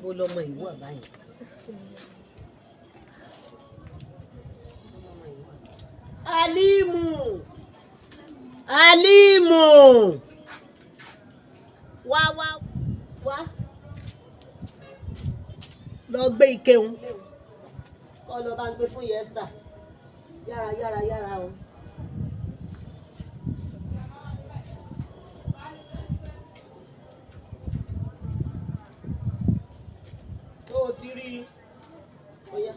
Bó lọmọ ìwọ báyìí. Alimu wá lọ gbé ike un kó lọ bá ń gbé fún Esther yára o. Ó ti rí oya.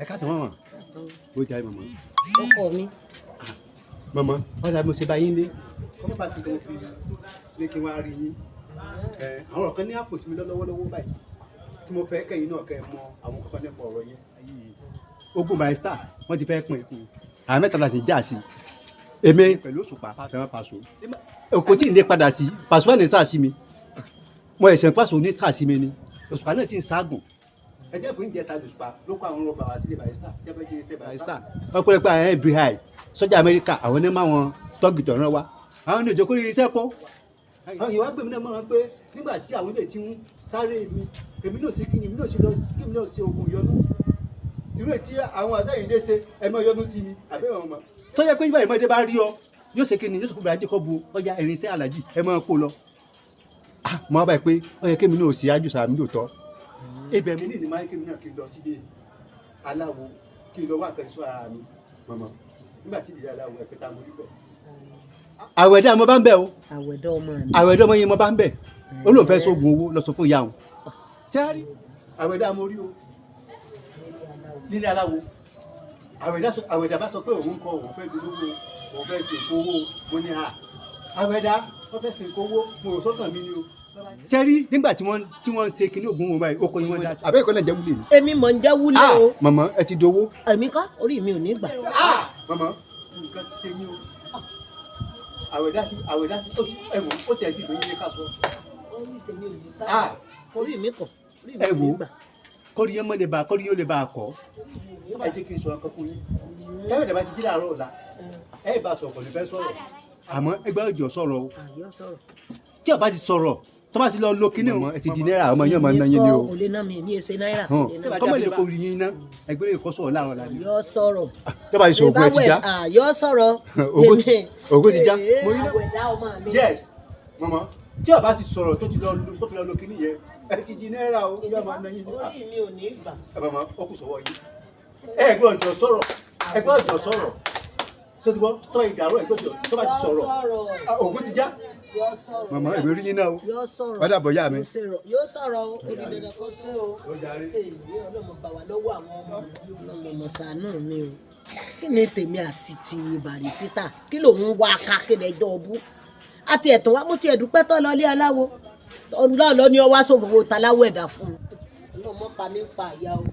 Ẹ ká sọ mọ̀mọ́ ó jẹ́ mọ̀mọ́. Ọkọ mi. Mọ̀mọ́ ọ̀dà mo ṣe bá yín lé kọ́mọ́ bá ti sọ fi ní kí wọ́n á rí yín. Àwọn ọ̀kan ní àpò sí mi lọ́wọ́lọ́wọ́ báyìí tí mo fẹ́ kẹ́yìn náà kẹ́ ẹ mọ àwọn kankan nípa ọ̀rọ̀ yẹn. Ogun Barrister wọ́n ti fẹ́ pín ìkún àwọn mẹ́ta láti já sí èmi pẹ̀lú Òṣùpá fẹ́ràn Paso kò tí ì lè padà sí Paso wà ní sáà sí mi mo ẹ̀sẹ̀ Paso ní sáà sí mi ni Òṣùpá náà sì ń ságùn ẹjẹ kò ń jẹ ta Òṣùpá ló kọ àwọn ọba wa sílé Barrister jẹbẹ jẹ sílé Barrister wọn pẹrẹ pé àwọn FBI sọ́jà Amẹ́ríkà àwọn ní máwọn tọ́gì tọ̀ràn wa àwọn ní òjòkó irinṣẹ́ kọ́ àwọn ìwà gbèmí náà máa ń pé nígbà tí àwọn ilé tí ń sáré mi èmi náà sí kí èmi náà sí lọ kí èmi náà sí ogun yọnu irú ètí àwọn àṣàyìndé ṣe ẹmọ yọnu sí mi àbẹ́wọ̀n ọmọ tó yẹ pé nígbà ìmọ̀ọ́dé bá rí ọ yóò ṣe kí ni yóò sọ pé ajé kọ́ bu ọjà irinṣẹ́ alájì ẹ máa kó lọ mọ báyìí pé ó yẹ kémi náà sí àjùsà mi lóòótọ́ ibẹ̀ mi ní ìdìmọ̀ ayé kémi náà kí n lọ sílé aláwo kí n lọ wá àkẹ́sọ́ ara mi mọ̀mọ́ nígbà tí ìdílé aláwo ẹ̀fẹ́ ta mo rí bẹ̀. àwẹ̀dá mo bá ń bẹ̀ o àwẹ̀dá ọmọ mi àwẹ̀dá ọmọ yẹn mo bá ń bẹ̀ ó lóun fẹ́ sóògùn owó lọ sọ fún ìyá òun sẹ́rí àwẹ̀dá mo rí o nílé aláwo àwẹ̀dá bá sọ pé òun kọ òun fẹ́ dolówó òun fẹ́ ṣe ìkówó mo ní àwẹ̀dá wọ́n fẹ́ ṣe ìkówó mo rò sọ́kàn mi ni o sẹ́rí nígbà tí wọ́n ń ṣe kinní ògùn wọn báyìí ó kọ́ ni wọ́n dá sí. àbẹ́ ìkọ́ náà jẹ́ wúlé ni. èmi mọ̀ ń jẹ́ wúlé o. mọ̀mọ́ ẹ ti dowó. èmi kọ́ orí mi ò ní gbà. mọ̀mọ́ nǹkan ti ṣe ní o àwẹ̀dá ẹ̀wọ̀n ó ti ẹ̀ ti gbé yín ká sọ. orí tèmi ò ní gbà. orí mi kọ̀ orí mi ò ní gbà. kọ́rí yẹn mọ́ lè bá kọ́rí yóò lè bá a kọ́ ẹ jẹ́ kí n sọ ọkọ fún yín kẹ́mẹ́tẹ̀ bá ti jí láàárọ̀ ọ̀la ẹ bá sọ̀rọ̀ kò ní fẹ́ sọ̀rọ̀ àmọ́ ẹgbẹ́ òjò sọ̀rọ̀ o tí ọba ti sọ̀rọ̀ tó bá ti lọ lo kíní o ẹ ti di náírà ọmọ yẹn máa ń ná yín ni o. ò lè ná mi ní ẹsẹ náírà. kọ́mọ̀ lè kó rí yín ná ẹgbẹ́ lè kọ́ sọ̀rọ̀ láàárọ̀ la ni. yọ sọ̀rọ̀. tó bá ti sọ ògùn ẹ ti já. yọ sọ̀rọ̀. ògùn ti já. àwẹ̀dá ọmọ mi. yes mọ̀mọ́ tí ọba ti sọ̀rọ̀ tó fi lọ lo kíní yẹn ẹ ti di náírà o yóò máa ná yín ni. orí mi ò ní gbà. mọ̀mọ́ ó kù sọ́wọ́ yín ẹgbẹ́ òjò sọ̀rọ̀ sọ́dúnbọ́ tó ìdàrú ẹgbẹ́ òjò tó bá ti sọ̀rọ̀ ògùn ti já. mọ̀mọ́ èmi rí yín náà o wọ́n dàbọ̀ yá mi. yóò sọ̀rọ̀ o ó di dandan kó sí o. èyí ọlọ́mọ bá wa lọ́wọ́ àwọn ọmọ ọlọ́mọ ṣàánú mi o. kí ni tèmi àti ti Barrister kí lòun wá ká kí lẹ́jọ́ ọbú àti ẹ̀tàn wa mo ti ẹ̀dúpẹ́ tọ́ lọ ilé aláwo ọlọ́ọ̀lọ́ ni ọ wá sòfòwò taláwọ̀ ẹ̀dá fún un. ọlọ́mọ pa mí pa àyà o.